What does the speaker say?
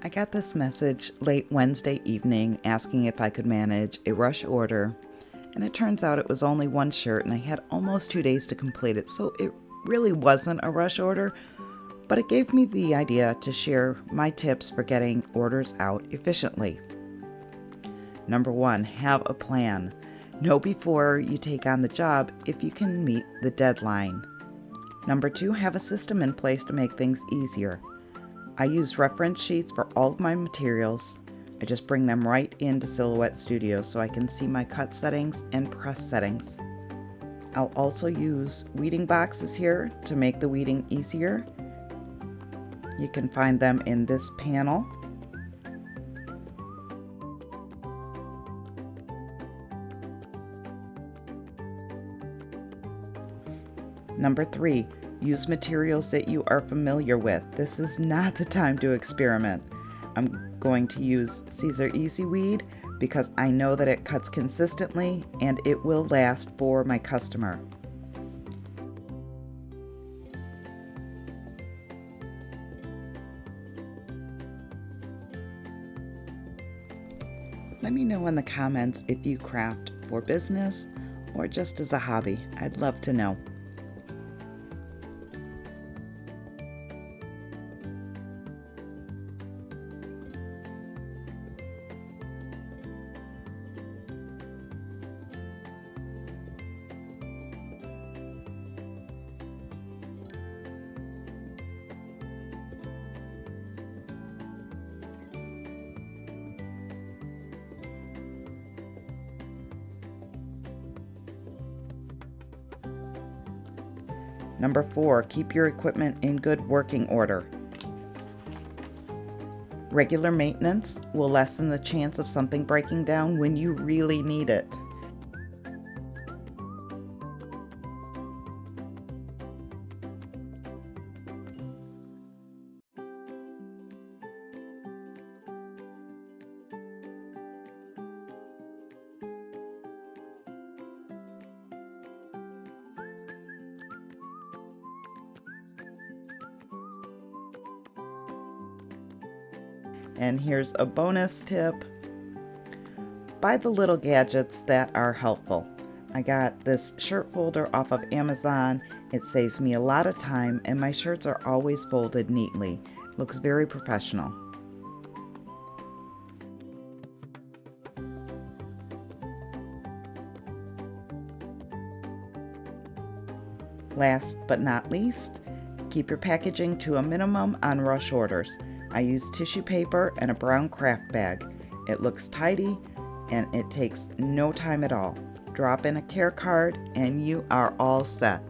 I got this message late Wednesday evening asking if I could manage a rush order, and it turns out it was only one shirt and I had almost 2 days to complete it, so it really wasn't a rush order, but it gave me the idea to share my tips for getting orders out efficiently. Number 1, have a plan. Know before you take on the job if you can meet the deadline. Number 2, have a system in place to make things easier. I use reference sheets for all of my materials. I just bring them right into Silhouette Studio so I can see my cut settings and press settings. I'll also use weeding boxes here to make the weeding easier. You can find them in this panel. Number 3, use materials that you are familiar with. This is not the time to experiment. I'm going to use Siser Easyweed because I know that it cuts consistently and it will last for my customer. Let me know in the comments if you craft for business or just as a hobby. I'd love to know. Number 4, keep your equipment in good working order. Regular maintenance will lessen the chance of something breaking down when you really need it. And here's a bonus tip. Buy the little gadgets that are helpful. I got this shirt folder off of Amazon. It saves me a lot of time and my shirts are always folded neatly. It looks very professional. Last but not least, keep your packaging to a minimum on rush orders. I use tissue paper and a brown craft bag. It looks tidy and it takes no time at all. Drop in a care card and you are all set.